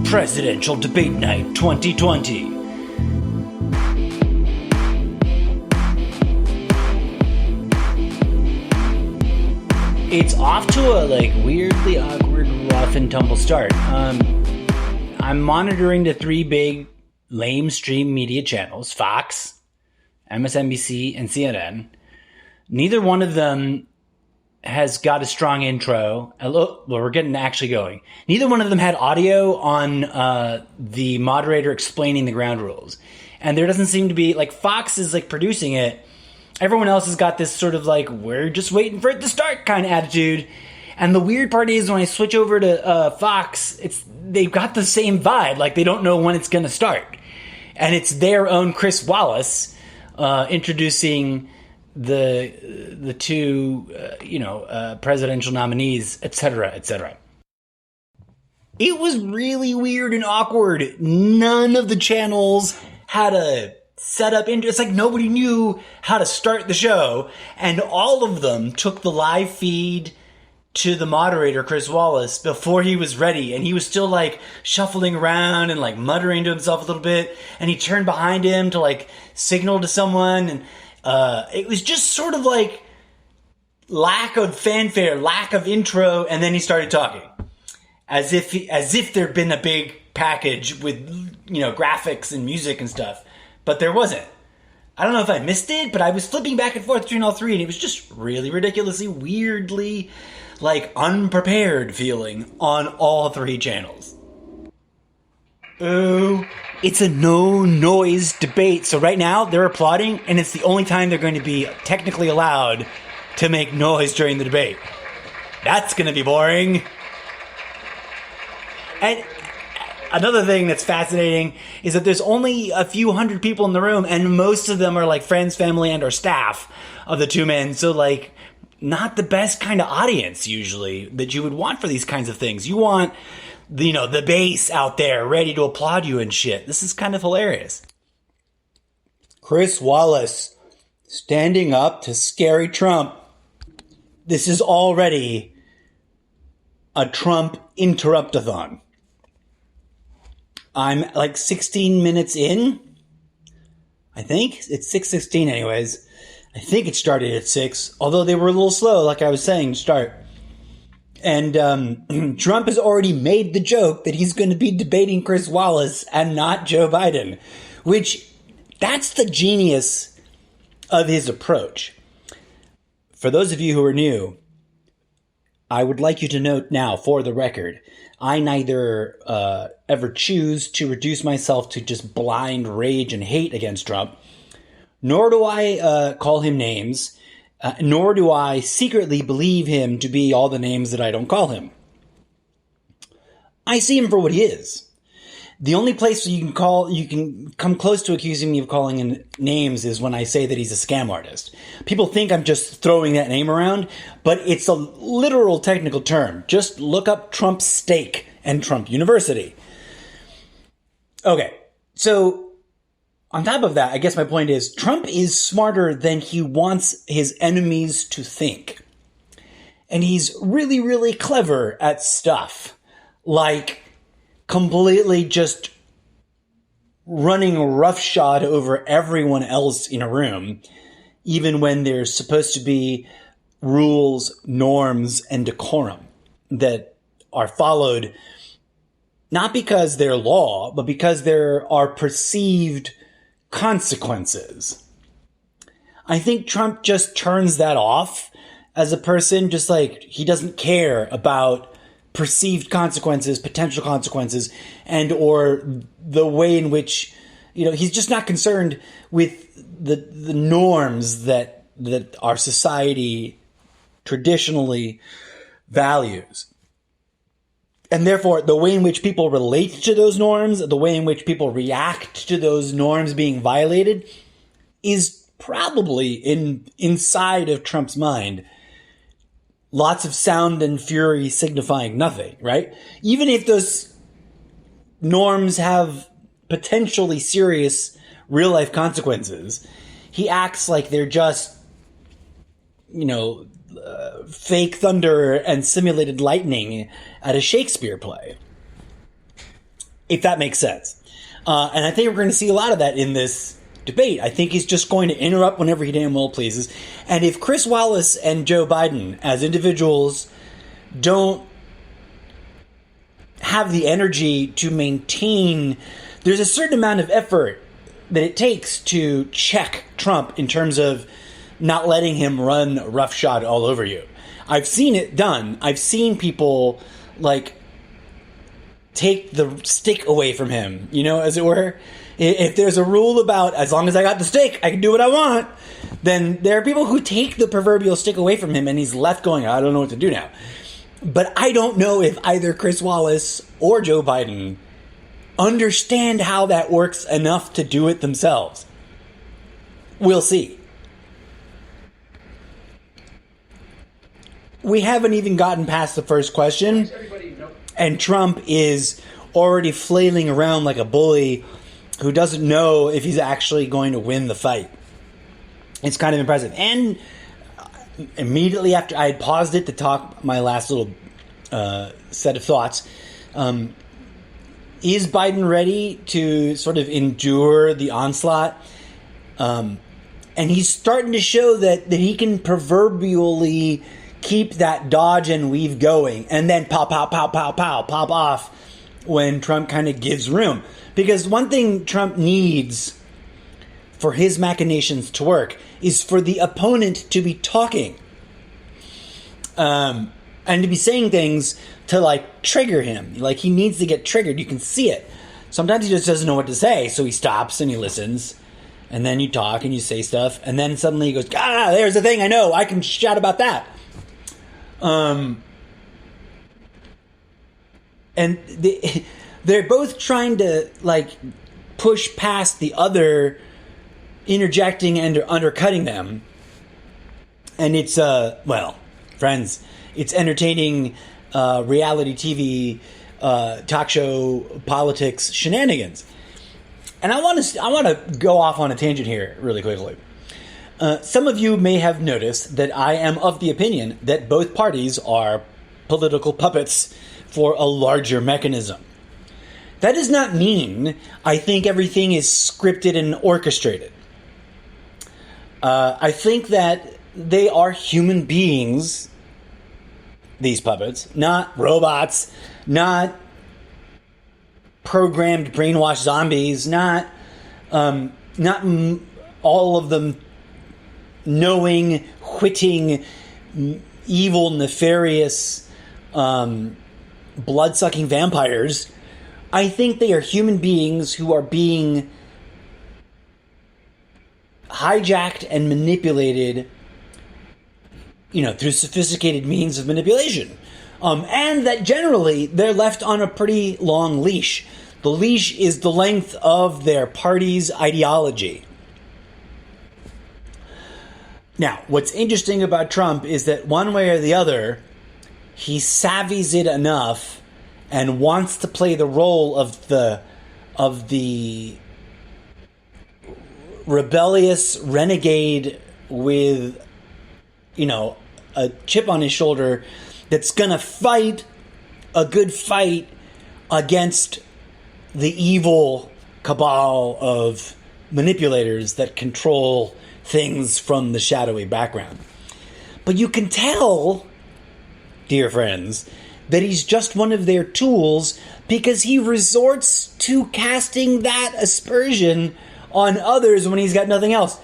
Presidential Debate Night 2020. It's off to a weirdly awkward, rough and tumble start. I'm monitoring the three big lamestream media channels, Fox, MSNBC, and CNN. Neither one of them has got a strong intro. Well, we're getting actually going. Neither one of them had audio on the moderator explaining the ground rules. And there doesn't seem to be, Fox is producing it. Everyone else has got this sort of we're just waiting for it to start kind of attitude. And the weird part is when I switch over to Fox, they've got the same vibe. They don't know when it's going to start. And it's their own Chris Wallace introducing the two, presidential nominees, etc., etc. It was really weird and awkward. None of the channels had a setup. It's nobody knew how to start the show, and all of them took the live feed to the moderator, Chris Wallace, before he was ready, and he was still shuffling around and muttering to himself a little bit, and he turned behind him to signal to someone, and it was just sort of lack of fanfare, lack of intro, and then he started talking as if there'd been a big package with graphics and music and stuff, but there wasn't. I don't know if I missed it, but I was flipping back and forth between all three, and it was just really ridiculously, weirdly, unprepared feeling on all three channels. Ooh. It's a no-noise debate. So right now, they're applauding, and it's the only time they're going to be technically allowed to make noise during the debate. That's going to be boring. And another thing that's fascinating is that there's only a few hundred people in the room, and most of them are friends, family, and or staff of the two men. So not the best kind of audience usually that you would want for these kinds of things. You want the base out there ready to applaud you and shit. This is kind of hilarious. Chris Wallace standing up to scary Trump. This is already a Trump interruptathon. I'm 16 minutes in. I think it's 6:16 anyways. I think it started at 6, although they were a little slow, like I was saying, to start. And Trump has already made the joke that he's going to be debating Chris Wallace and not Joe Biden, which that's the genius of his approach. For those of you who are new, I would like you to note now, for the record, I neither ever choose to reduce myself to just blind rage and hate against Trump, nor do I call him names, nor do I secretly believe him to be all the names that I don't call him. I see him for what he is. The only place you can come close to accusing me of calling him names is when I say that he's a scam artist. People think I'm just throwing that name around, but it's a literal technical term. Just look up Trump Steak and Trump University. Okay, so on top of that, I guess my point is Trump is smarter than he wants his enemies to think. And he's really, really clever at stuff completely just running roughshod over everyone else in a room, even when there's supposed to be rules, norms, and decorum that are followed, not because they're law, but because there are perceived consequences. I think Trump just turns that off as a person, just he doesn't care about perceived consequences, potential consequences, and or the way in which, he's just not concerned with the norms that our society traditionally values. And therefore, the way in which people relate to those norms, the way in which people react to those norms being violated, is probably inside of Trump's mind lots of sound and fury signifying nothing, right? Even if those norms have potentially serious real-life consequences, he acts like they're just, fake thunder and simulated lightning at a Shakespeare play. if that makes sense. And I think we're going to see a lot of that in this debate. I think he's just going to interrupt whenever he damn well pleases. And if Chris Wallace and Joe Biden, as individuals, don't have the energy to maintain, there's a certain amount of effort that it takes to check Trump in terms of not letting him run roughshod all over you. I've seen it done. I've seen people, like, take the stick away from him, you know, as it were. If there's a rule about, as long as I got the stick, I can do what I want, then there are people who take the proverbial stick away from him and he's left going, I don't know what to do now. But I don't know if either Chris Wallace or Joe Biden understand how that works enough to do it themselves. We'll see. We haven't even gotten past the first question, and Trump is already flailing around like a bully who doesn't know if he's actually going to win the fight. It's kind of impressive. And immediately after I had paused it to talk my last little set of thoughts, is Biden ready to sort of endure the onslaught? And he's starting to show that he can proverbially keep that dodge and weave going and then pop off when Trump kind of gives room. Because one thing Trump needs for his machinations to work is for the opponent to be talking. And to be saying things to, like, trigger him. Like, he needs to get triggered. You can see it. Sometimes he just doesn't know what to say, so he stops and he listens. And then you talk and you say stuff. And then suddenly he goes, there's the thing I know. I can shout about that. And they're both trying to, like, push past the other, interjecting and undercutting them. And it's, friends, it's entertaining reality TV, talk show, politics shenanigans. And I want to go off on a tangent here really quickly. Some of you may have noticed that I am of the opinion that both parties are political puppets for a larger mechanism. That does not mean I think everything is scripted and orchestrated. I think that they are human beings, these puppets, not robots, not programmed brainwashed zombies, not all of them knowing, witting, evil, nefarious, blood-sucking vampires. I think they are human beings who are being hijacked and manipulated, through sophisticated means of manipulation. And that generally they're left on a pretty long leash. The leash is the length of their party's ideology. Now, what's interesting about Trump is that one way or the other, he savvies it enough and wants to play the role of the rebellious renegade with, a chip on his shoulder that's going to fight a good fight against the evil cabal of manipulators that control things from the shadowy background. But you can tell, dear friends, that he's just one of their tools because he resorts to casting that aspersion on others when he's got nothing else.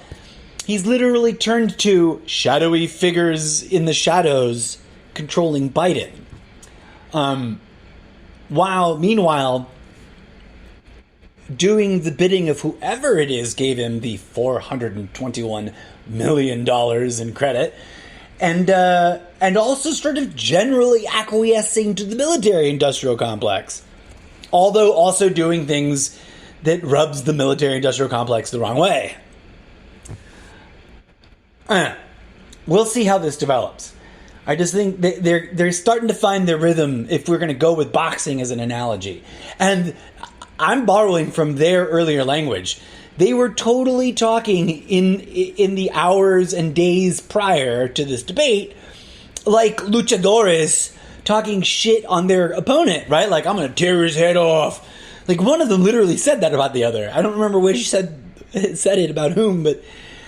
He's literally turned to shadowy figures in the shadows controlling Biden. Meanwhile, doing the bidding of whoever it is gave him the $421 million in credit, and also sort of generally acquiescing to the military-industrial complex, although also doing things that rubs the military-industrial complex the wrong way. We'll see how this develops. I just think they're starting to find their rhythm if we're going to go with boxing as an analogy. And I'm borrowing from their earlier language. They were totally talking in the hours and days prior to this debate like luchadores talking shit on their opponent, right? Like, I'm going to tear his head off. Like, one of them literally said that about the other. I don't remember which said it about whom, but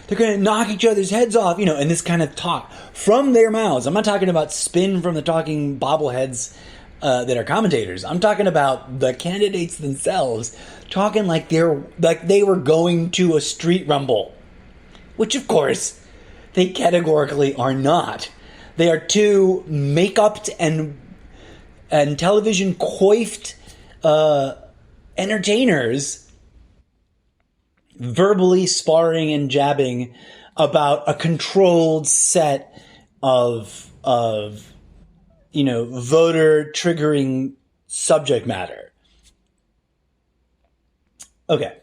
they're going to knock each other's heads off, and this kind of talk from their mouths. I'm not talking about spin from the talking bobbleheads that are commentators. I'm talking about the candidates themselves talking like they were going to a street rumble, which of course they categorically are not. They are two make-upped and television coiffed entertainers verbally sparring and jabbing about a controlled set of voter triggering subject matter. Okay.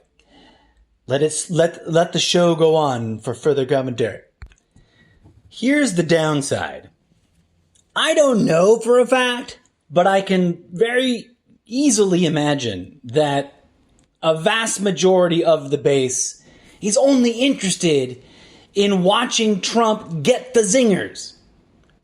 Let the show go on for further commentary. Here's the downside. I don't know for a fact, but I can very easily imagine that a vast majority of the base is only interested in watching Trump get the zingers.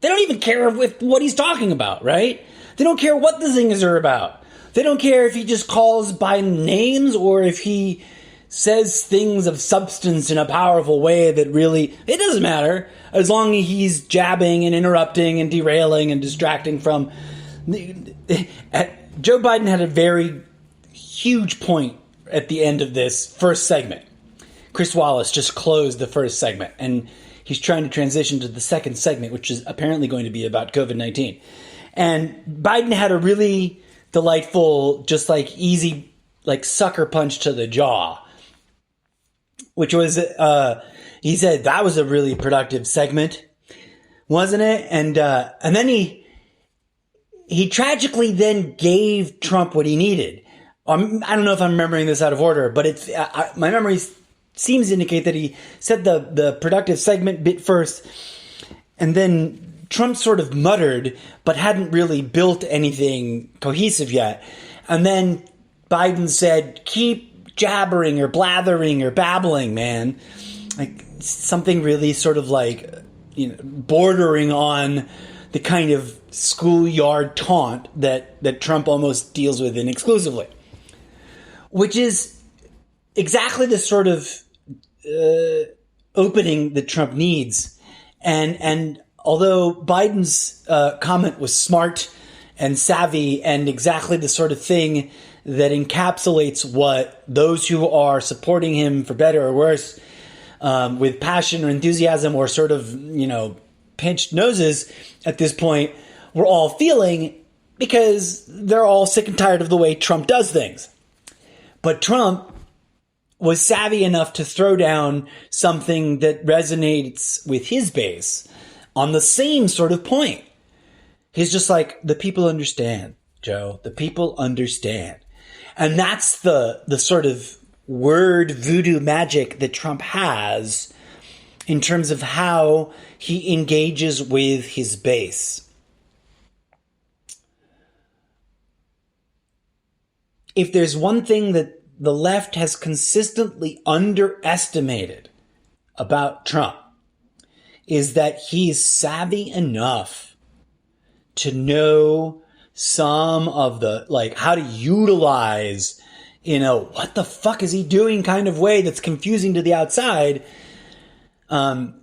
They don't even care with what he's talking about, right? They don't care what the zingers are about. They don't care if he just calls by names or if he says things of substance in a powerful way that really, it doesn't matter, as long as he's jabbing and interrupting and derailing and distracting from. Joe Biden had a very huge point at the end of this first segment. Chris Wallace just closed the first segment, and he's trying to transition to the second segment, which is apparently going to be about COVID-19. And Biden had a really delightful, just like easy, like sucker punch to the jaw, which was, he said that was a really productive segment, wasn't it? And then he tragically then gave Trump what he needed. I don't know if I'm remembering this out of order, but it's my memory seems to indicate that he said the productive segment bit first, and then Trump sort of muttered, but hadn't really built anything cohesive yet. And then Biden said, keep jabbering or blathering or babbling, man. Like something really sort of like, bordering on the kind of schoolyard taunt that Trump almost deals with exclusively. Which is exactly the sort of opening that Trump needs. And although Biden's comment was smart and savvy and exactly the sort of thing that encapsulates what those who are supporting him for better or worse, with passion or enthusiasm or sort of, pinched noses at this point, we're all feeling, because they're all sick and tired of the way Trump does things. But Trump was savvy enough to throw down something that resonates with his base on the same sort of point. He's just like, the people understand, Joe. The people understand. And that's the sort of word voodoo magic that Trump has in terms of how he engages with his base. If there's one thing that the left has consistently underestimated about Trump, is that he's savvy enough to know some of the, like, how to utilize, what the fuck is he doing kind of way that's confusing to the outside, the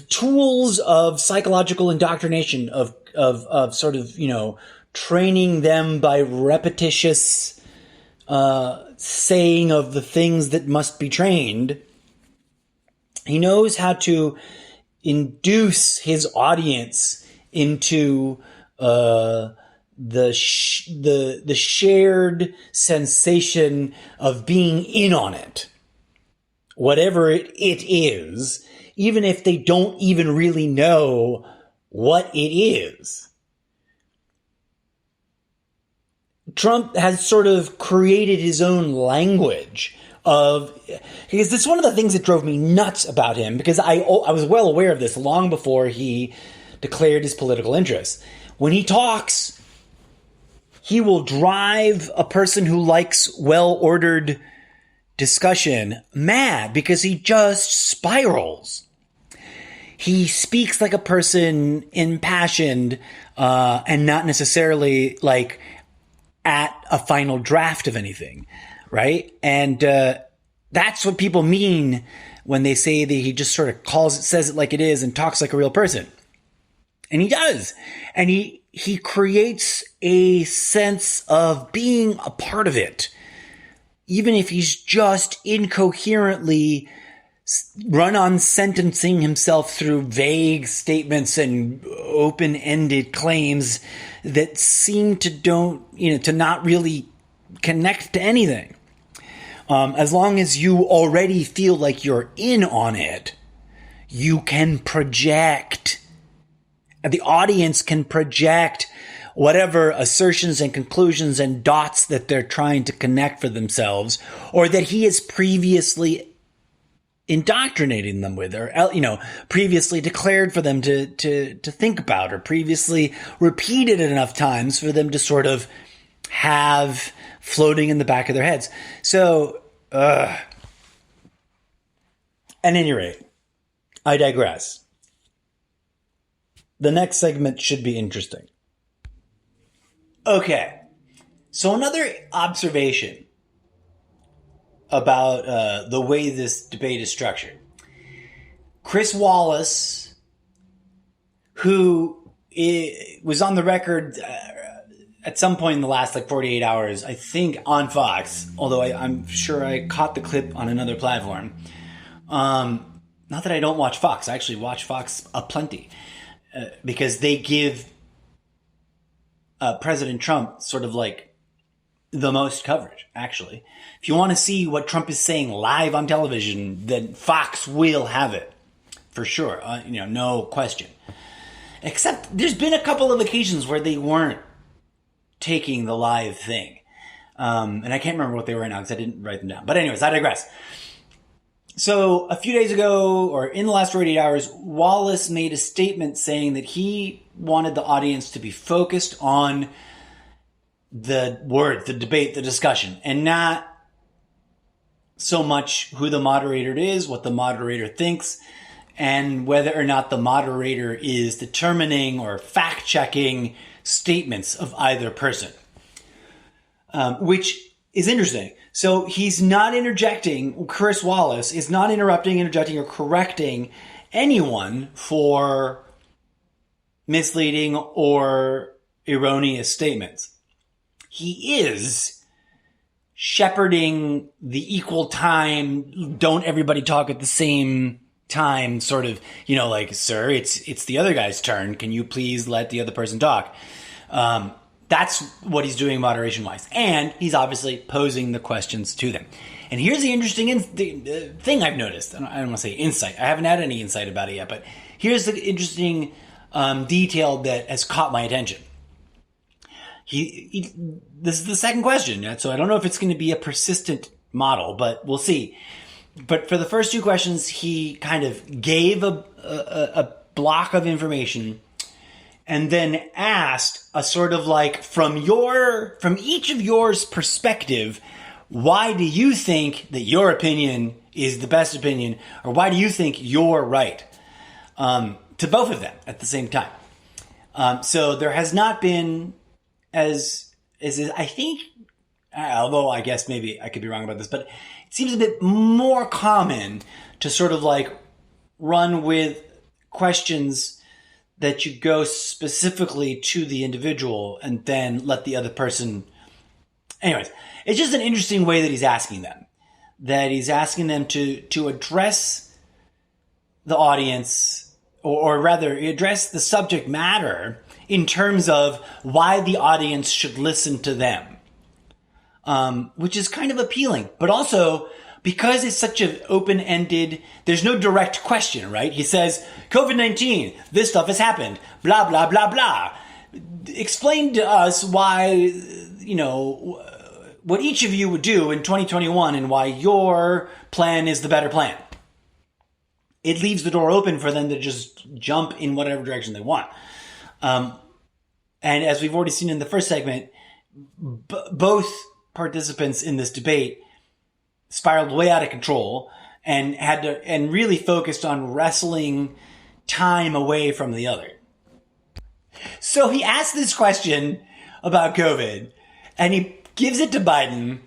tools of psychological indoctrination, of sort of, training them by repetitious saying of the things that must be trained. He knows how to induce his audience into the shared sensation of being in on it, whatever it is, even if they don't even really know what it is. Trump has sort of created his own language because it's one of the things that drove me nuts about him, because I was well aware of this long before he declared his political interests. When he talks, he will drive a person who likes well-ordered discussion mad, because he just spirals. He speaks like a person impassioned, and not necessarily like at a final draft of anything, right? And that's what people mean when they say that he just sort of says it like it is and talks like a real person. And he does. And he creates a sense of being a part of it, even if he's just incoherently run-on sentencing himself through vague statements and open-ended claims that seem to not really connect to anything. As long as you already feel like you're in on it, you can project. The audience can project whatever assertions and conclusions and dots that they're trying to connect for themselves, or that he has previously indoctrinating them with, or, previously declared for them to think about, or previously repeated it enough times for them to sort of have floating in the back of their heads. So, at any rate, I digress. The next segment should be interesting. Okay. So another observation about the way this debate is structured. Chris Wallace, who was on the record at some point in the last 48 hours, I think on Fox, although I'm sure I caught the clip on another platform. Not that I don't watch Fox. I actually watch Fox aplenty because they give President Trump sort of the most coverage, actually. If you want to see what Trump is saying live on television, then Fox will have it. For sure. No question. Except there's been a couple of occasions where they weren't taking the live thing. And I can't remember what they were right now because I didn't write them down. But anyways, I digress. So a few days ago, or in the last 48 hours, Wallace made a statement saying that he wanted the audience to be focused on the debate, the discussion, and not so much who the moderator is, what the moderator thinks, and whether or not the moderator is determining or fact-checking statements of either person, which is interesting. So he's not interjecting, Chris Wallace is not interjecting, or correcting anyone for misleading or erroneous statements. He is shepherding the equal time, don't everybody talk at the same time, sort of, sir, it's the other guy's turn. Can you please let the other person talk? That's what he's doing moderation-wise. And he's obviously posing the questions to them. And here's the interesting thing I've noticed. I don't want to say insight. I haven't had any insight about it yet, but here's the interesting detail that has caught my attention. This is the second question, so I don't know if it's going to be a persistent model, but we'll see. But for the first two questions, he kind of gave a block of information and then asked a sort of from each of yours perspective, why do you think that your opinion is the best opinion, or why do you think you're right? To both of them at the same time. So there has not been as I think, although I guess maybe I could be wrong about this, but it seems a bit more common to sort of run with questions that you go specifically to the individual and then let the other person. Anyways, it's just an interesting way that he's asking them. That he's asking them to address the audience, or rather address the subject matter in terms of why the audience should listen to them. Which is kind of appealing, but also because it's such an open-ended, there's no direct question, right? He says, COVID-19, this stuff has happened, blah, blah, blah, blah. Explain to us why, what each of you would do in 2021 and why your plan is the better plan. It leaves the door open for them to just jump in whatever direction they want. And as we've already seen in the first segment, both participants in this debate spiraled way out of control and really focused on wrestling time away from the other. So he asked this question about COVID, And he gives it to Biden,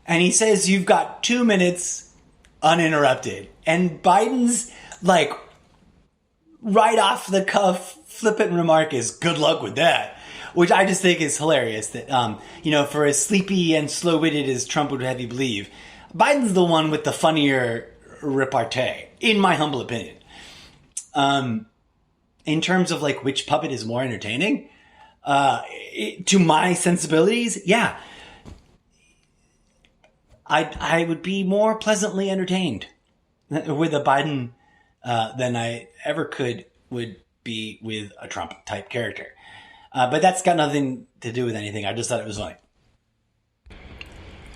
and he says, "You've got 2 minutes uninterrupted." And Biden's like, right off the cuff, flippant remark is, "Good luck with that," which I just think is hilarious. That for as sleepy and slow-witted as Trump would have you believe, Biden's the one with the funnier repartee, in my humble opinion. In terms of like which puppet is more entertaining, to my sensibilities, yeah, I would be more pleasantly entertained with a Biden than I ever would be with a Trump type character. But that's got nothing to do with anything. I just thought it was funny.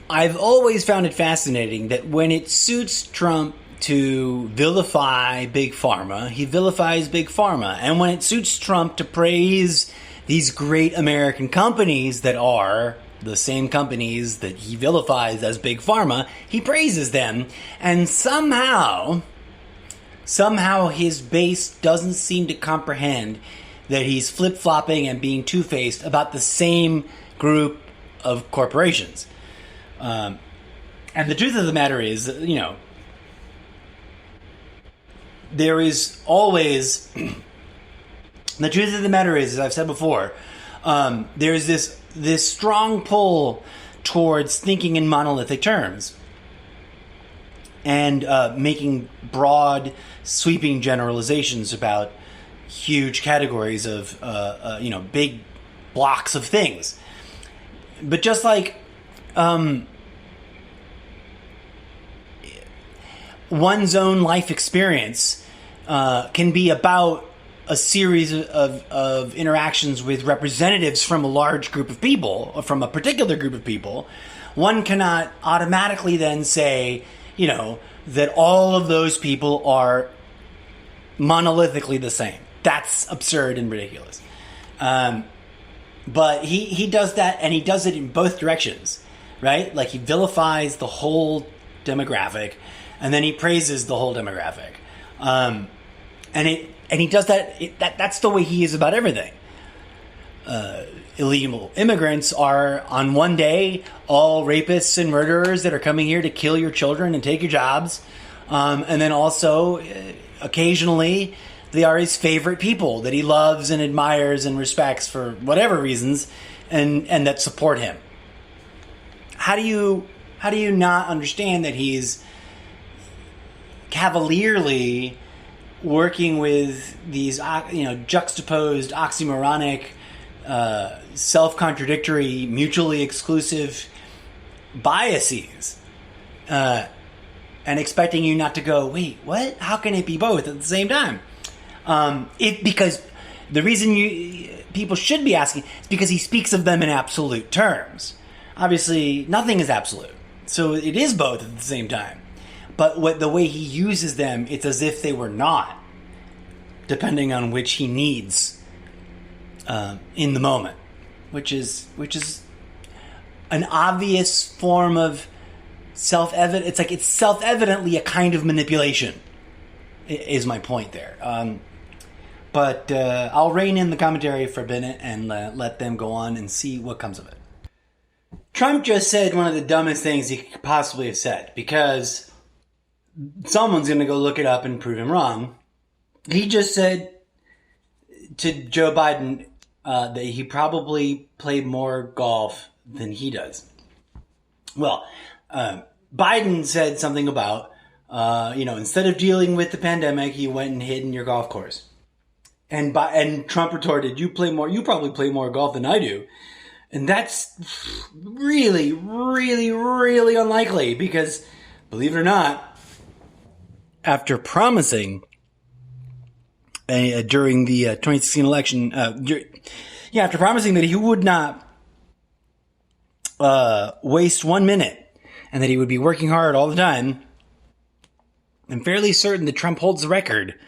I've always found it fascinating that when it suits Trump to vilify Big Pharma, he vilifies Big Pharma. And when it suits Trump to praise these great American companies that are the same companies that he vilifies as Big Pharma, he praises them. And somehow his base doesn't seem to comprehend that he's flip-flopping and being two-faced about the same group of corporations. And the truth of the matter is, there is always... The truth of the matter is, as I've said before, there's this strong pull towards thinking in monolithic terms and making broad, sweeping generalizations about huge categories of, big blocks of things. But just like one's own life experience can be about a series of interactions with representatives from a large group of people, or from a particular group of people, one cannot automatically then say, that all of those people are monolithically the same. That's absurd and ridiculous. But he does that, and he does it in both directions, right? Like, he vilifies the whole demographic, and then he praises the whole demographic. And he does that, that's the way he is about everything. Illegal immigrants are, on one day, all rapists and murderers that are coming here to kill your children and take your jobs. And then also, occasionally, they are his favorite people that he loves and admires and respects for whatever reasons, and that support him. How do you not understand that he's cavalierly working with these, juxtaposed, oxymoronic, self-contradictory, mutually exclusive biases, and expecting you not to go, wait, what? How can it be both at the same time? Because the reason people should be asking is because he speaks of them in absolute terms. Obviously, nothing is absolute, so it is both at the same time. But the way he uses them, it's as if they were not, depending on which he needs in the moment, which is an obvious form of self-evident. It's like it's self-evidently a kind of manipulation, is my point there. But I'll rein in the commentary for a minute and let them go on and see what comes of it. Trump just said one of the dumbest things he could possibly have said, because someone's going to go look it up and prove him wrong. He just said to Joe Biden that he probably played more golf than he does. Well, Biden said something about, instead of dealing with the pandemic, he went and hid in your golf course. And Trump retorted, you probably play more golf than I do. And that's really, really, really unlikely, because, believe it or not, after promising during the 2016 election, after promising that he would not waste 1 minute and that he would be working hard all the time, I'm fairly certain that Trump holds the record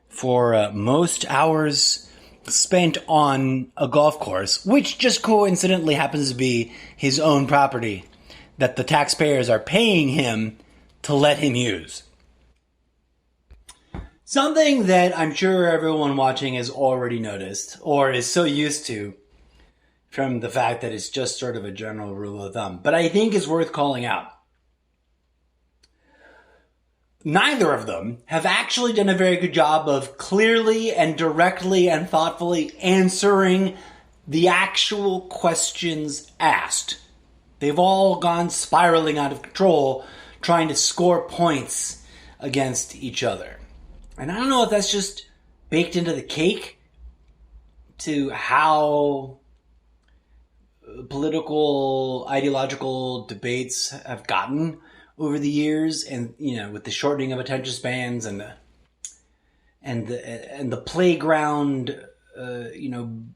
for most hours spent on a golf course, which just coincidentally happens to be his own property that the taxpayers are paying him to let him use. Something that I'm sure everyone watching has already noticed, or is so used to, from the fact that it's just sort of a general rule of thumb, but I think is worth calling out. Neither of them have actually done a very good job of clearly and directly and thoughtfully answering the actual questions asked. They've all gone spiraling out of control, trying to score points against each other. And I don't know if that's just baked into the cake to how political, ideological debates have gotten over the years, and with the shortening of attention spans and the playground,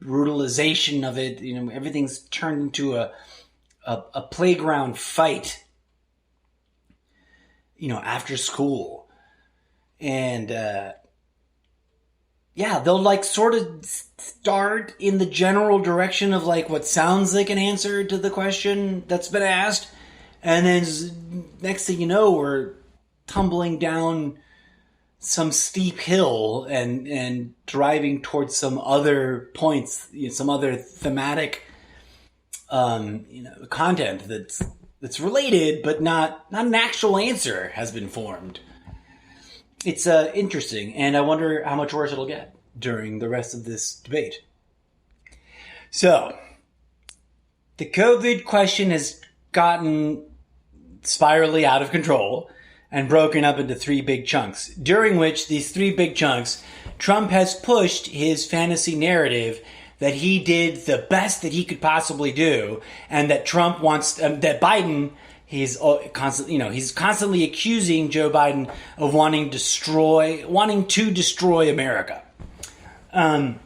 brutalization of it. Everything's turned into a playground fight. After school, and they'll sort of start in the general direction of what sounds like an answer to the question that's been asked. And then next thing you know, we're tumbling down some steep hill and driving towards some other points, some other thematic, content that's related, but not an actual answer has been formed. It's interesting, and I wonder how much worse it'll get during the rest of this debate. So, the COVID question has gotten spirally out of control and broken up into three big chunks, during which these three big chunks, Trump has pushed his fantasy narrative that he did the best that he could possibly do, and that Trump wants, that Biden, he's constantly accusing Joe Biden of wanting to destroy America. And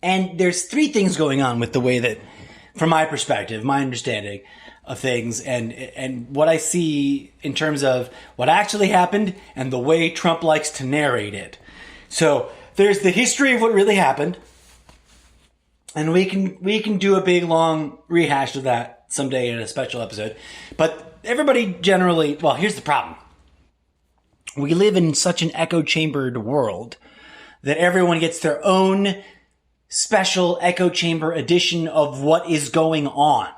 there's three things going on with the way that, from my perspective, my understanding of things, and what I see in terms of what actually happened and the way Trump likes to narrate it. So there's the history of what really happened, and we can do a big long rehash of that someday in a special episode. But everybody generally, well, here's the problem. We live in such an echo-chambered world that everyone gets their own special echo chamber edition of what is going on.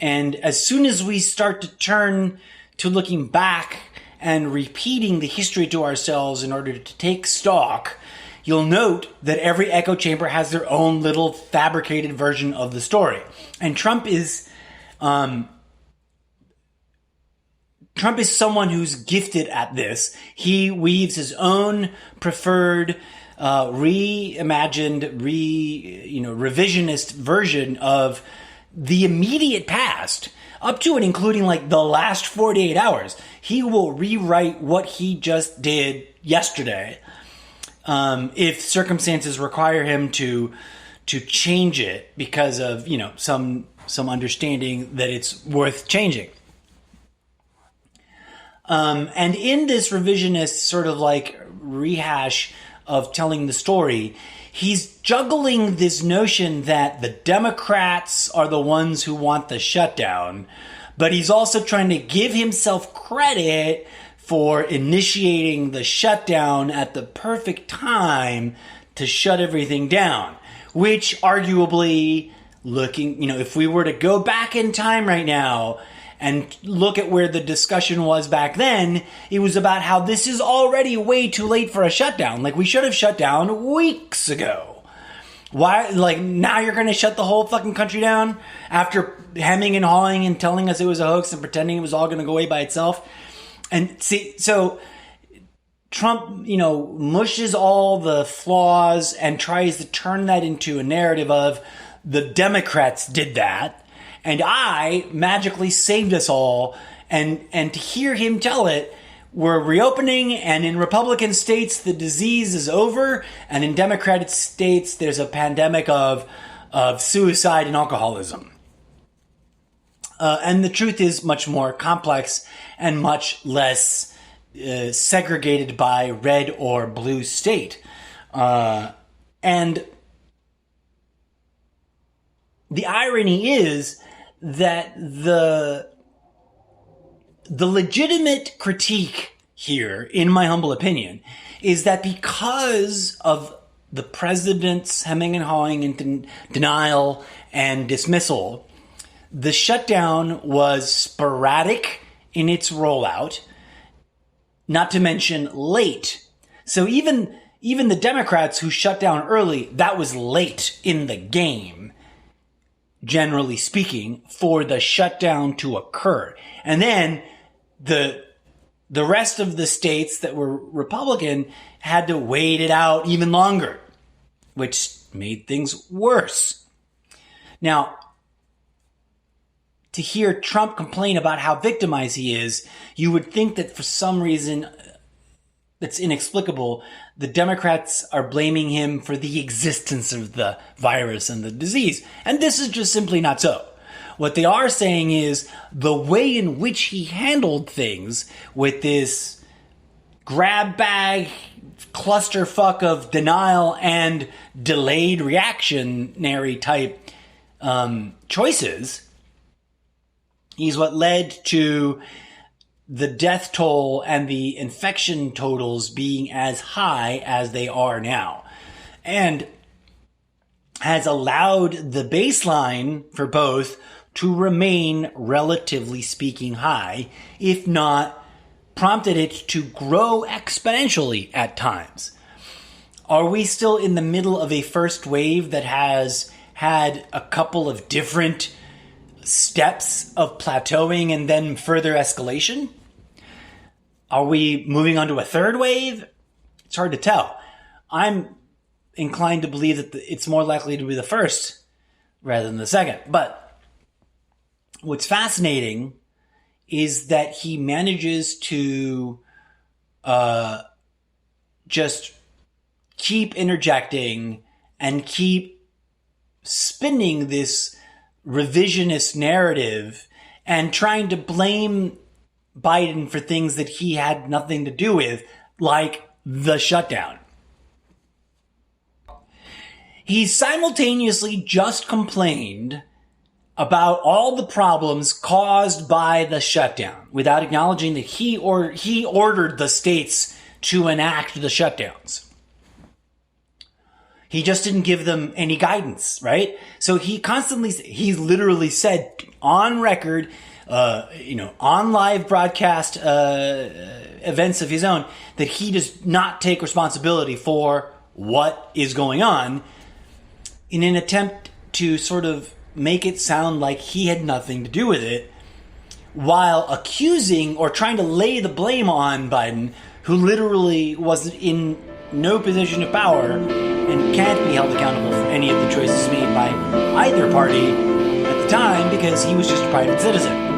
And as soon as we start to turn to looking back and repeating the history to ourselves in order to take stock, you'll note that every echo chamber has their own little fabricated version of the story. And Trump is someone who's gifted at this. He weaves his own preferred, reimagined, revisionist version of the immediate past, up to and including the last 48 hours. He will rewrite what he just did yesterday, if circumstances require him to change it because of some understanding that it's worth changing. And in this revisionist sort of rehash of telling the story, he's juggling this notion that the Democrats are the ones who want the shutdown, but he's also trying to give himself credit for initiating the shutdown at the perfect time to shut everything down, which arguably, if we were to go back in time right now and look at where the discussion was back then, it was about how this is already way too late for a shutdown. We should have shut down weeks ago. Why? Now you're going to shut the whole fucking country down after hemming and hawing and telling us it was a hoax and pretending it was all going to go away by itself? And see, so Trump, mushes all the flaws and tries to turn that into a narrative of the Democrats did that, and I magically saved us all. And to hear him tell it, we're reopening, and in Republican states, the disease is over, and in Democratic states, there's a pandemic of suicide and alcoholism. And the truth is much more complex and much less segregated by red or blue state. And the irony is that the legitimate critique here, in my humble opinion, is that because of the president's hemming and hawing and denial and dismissal, the shutdown was sporadic in its rollout, not to mention late. So even the Democrats who shut down early, that was late in the game, generally speaking, for the shutdown to occur. And then the rest of the states that were Republican had to wait it out even longer, which made things worse. Now, to hear Trump complain about how victimized he is, you would think that for some reason that's inexplicable, the Democrats are blaming him for the existence of the virus and the disease. And this is just simply not so. What they are saying is the way in which he handled things with this grab bag clusterfuck of denial and delayed reactionary type choices is what led to the death toll and the infection totals being as high as they are now, and has allowed the baseline for both to remain relatively speaking high, if not prompted it to grow exponentially at times. Are we still in the middle of a first wave that has had a couple of different steps of plateauing and then further escalation? Are we moving on to a third wave? It's hard to tell. I'm inclined to believe that it's more likely to be the first rather than the second. But what's fascinating is that he manages to just keep interjecting and keep spinning this revisionist narrative and trying to blame Biden for things that he had nothing to do with, like the shutdown. He simultaneously just complained about all the problems caused by the shutdown without acknowledging that he ordered the states to enact the shutdowns. He just didn't give them any guidance, right? So he literally said on record, on live broadcast events of his own, that he does not take responsibility for what is going on, in an attempt to sort of make it sound like he had nothing to do with it, while accusing or trying to lay the blame on Biden, who literally was in no position of power and can't be held accountable for any of the choices made by either party at the time because he was just a private citizen.